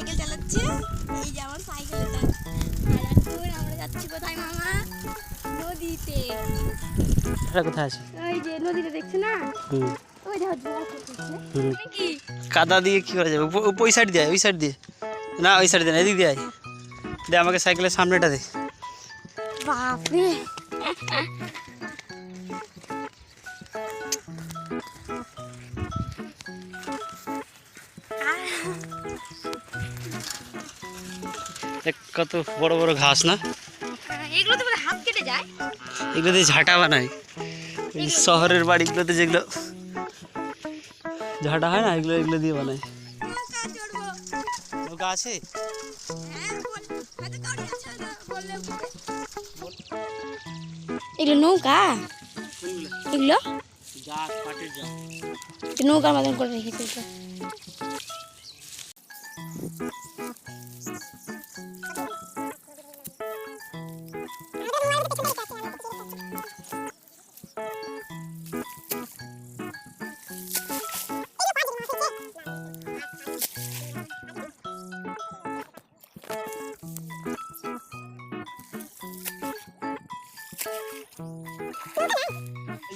Cycle চালাচ্ছে। এই যে আমার সাইকেলটা। আমরা যাচ্ছি কোথায় মামা? নদীতে। এটা কোথায় আছে? ওই যে নদীটা দেখছো না? ওই দেখো জোয়ার করতেছে। কি কাদা দিয়ে কি করা যাবে? ওই সাইড দিয়ে, ওই সাইড দিয়ে না, ওই সাইড দিয়ে না, এদিক দিয়ে আয়। দে আমাকে সাইকেলের সামনেটা দে। বাপরে কত বড় বড় ঘাস না? এগুলো তো হাত কেটে যায়। এগুলো দিয়ে ঝাঁটা বানায়। এই শহরের বাড়িগুলোতে যেগুলো ঝাঁটা হয় না, এগুলো এগুলো দিয়ে বানায়। নৌকা আছে? এগুলো নৌকা? এগুলো নৌকার মতন করে রেখেছে।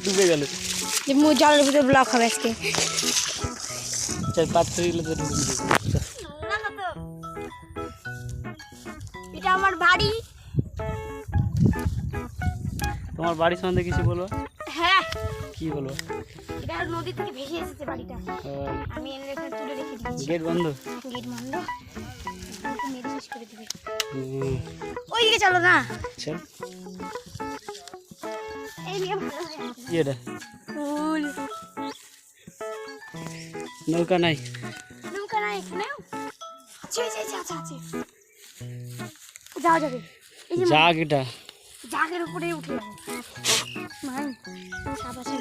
ডুবে গেল। জলের ভিতরে ব্লক হবে আজকে। এটা আমার বাড়ি। তোমার বাড়ি সম্বন্ধে কিছু বলবো? হ্যাঁ, কি বলবো? এটা নদী থেকে ভেসে এসেছে বাড়িটা। আমি এনে এখানে তুলে রেখে দিয়েছি। গেট বন্ধ? গেট বন্ধ। মেরে শেষ করে দিবে। ওইদিকে চলো না। চল। এই নিয়ে ভালো হয়ে আছে। কি এটা? ফুল। নৌকা নাই? নৌকা নাই এখানে। আছে আছে আছে আছে। যাও যাবে। এই যে জাগ, এটা জাগের উপরে উঠে যাবো। মান সাপ আছে।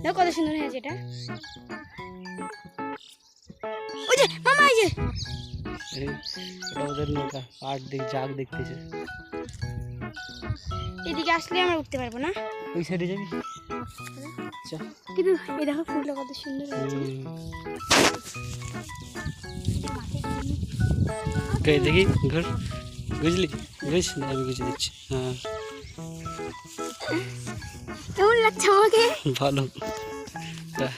দেখো কত সুন্দর হয়েছে এটা। ওই যে মামা, এই যে এটা ওদের নৌকা। পাট দেখ, জাগ দেখতেছে। এদিকে আসলে আমরা উঠতে পারবো না। ওই সাইডে যাবি? চল। কিন্তু এই দেখো ফুলটা কত সুন্দর হয়েছে। দেখি ঘর বুঝলি? বুঝ না, আমি বুঝে দিচ্ছি। হ্যাঁ, কেমন লাগছে আমাকে? ভালো। হ্যাঁ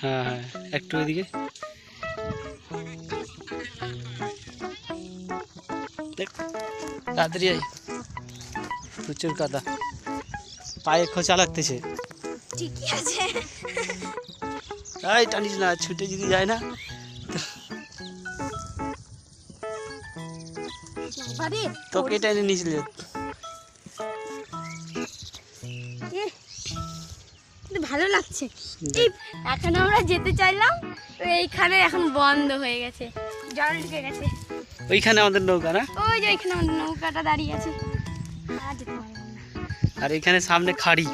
হ্যাঁ, একটু এদিকে দেখ। তাড়াতাড়ি আয়, প্রচুর কাদা, পায়ে খোঁচা লাগতেছে। ঠিকই আছে। এই টানিস না, ছুটে যদি যায় না। তোকে টেনে নিয়েছিল। ভালো লাগছে। এই এখন আমরা যেতে চাইলাম, তো এইখানে এখন বন্ধ হয়ে গেছে, জল ঢুকে গেছে। ওইখানে আমাদের নৌকা না? ওই যে ওইখানে আমাদের নৌকাটা দাঁড়িয়ে আছে। আর যেতে পারবো না। আর এখানে সামনে খাড়ি,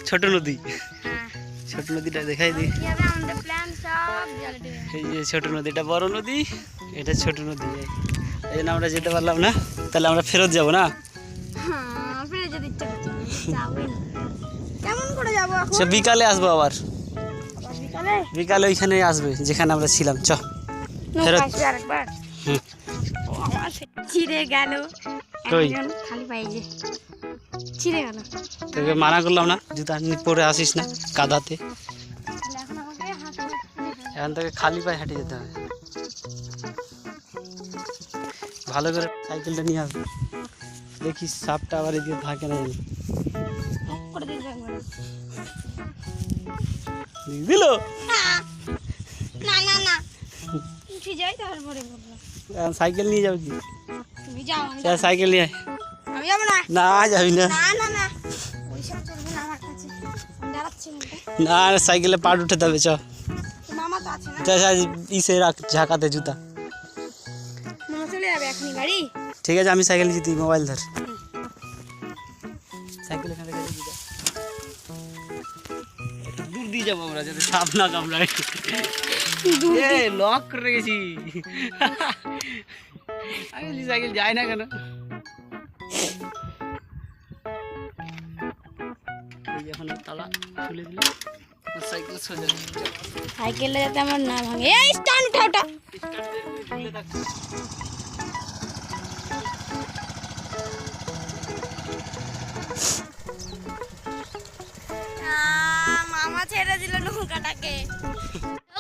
ছোট নদী। হ্যাঁ, ছোট নদীটা দেখাই দিই। কি হবে আমাদের প্ল্যান সব জলে ডুবে গেছে। এই যে ছোট নদী, এটা বড় নদী, এটা ছোট নদী। এই জন্য আমরা যেতে পারলাম না। তাহলে আমরা ফেরত যাব না? হ্যাঁ, ফিরে যেতে ইচ্ছা করছে না, যাবোই না। কেমন করে যাবো এখন? সে বিকালে আসবো আবার। বিকালে? বিকালে ওইখানে আসবে যেখানে আমরা ছিলাম। চ নৌকা ফেরত। আসবে আরেকবার। হুম। ও আমার ছিঁড়ে গেল। কই? এখন খালি পাই যে ছিঁড়ে গেল। তোকে মানা করলাম না জুতা পরে আসিস না কাদাতে। তাহলে এখন আমাকে হাত এখান থেকে খালি পায়ে হাঁটে যেতে হবে। ভালো করে সাইকেলটা নিয়ে আসবে। দেখি সাপটা আবার এদিকে থাকে না জানি। করে দিতে একবার। দিল না না না, উঠে যাই তারপরে বলবো। সাইকেল নিয়ে যাও কি? তুমি যাও, আমি চল সাইকেল নিয়ে আয়। আমি যাবো না। না যাবি না। না না না, ওইসব চলবে না আমার কাছে। দাঁড়াচ্ছি না, সাইকেলে পাট উঠে যাবে। চ মামা তো আছে না। ইসে রাখ ঝাঁকাতে জুতা। মামা চলে যাবে এখনই বাড়ি। ঠিক আছে, আমি সাইকেল নিচ্ছি, তুই মোবাইল ধর। সাইকেল এখানে রেখে দিবি। একটু দূর দিয়ে যাবো আমরা, যাতে সাপ না কামড়ায়। লক করে রেখেছি। আমি সাইকেল যাই না কেন? এখন তালা খুলে দিলে সাইকেল সোজা সাইকেলটা যাতে আমার না ভাঙে। এই স্ট্যান্ড উঠা ওটা। মামা ছেড়ে দিল নৌকাটাকে।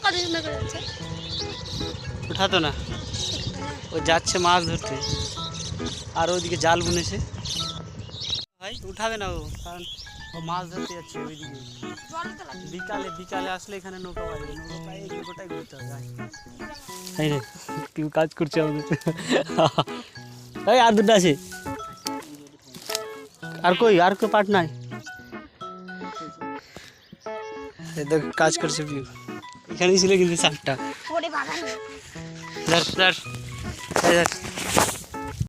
কত সুন্দর করে যাচ্ছে। উঠাতো না, ও যাচ্ছে মাছ ধরতে, আর ওইদিকে জাল বুনেছে। ভাই উঠাবে না ও, কারণ ও মাছ ধরতে যাচ্ছে ওইদিকে। বিকালে বিকালে আসলে এখানে নৌকা পাইবে, নৌকা পাই এই নৌকাটাই ঘুরতে হবে। তাই রে, কেউ কাজ করছে আমাদের। এই আর দুটো আছে, আর কেউ পাট নাই। দেখ কাজ করছে পিউ, এখানেই ছিল কিন্তু 7টা। ওরে বাবা। ধর ধর ধর।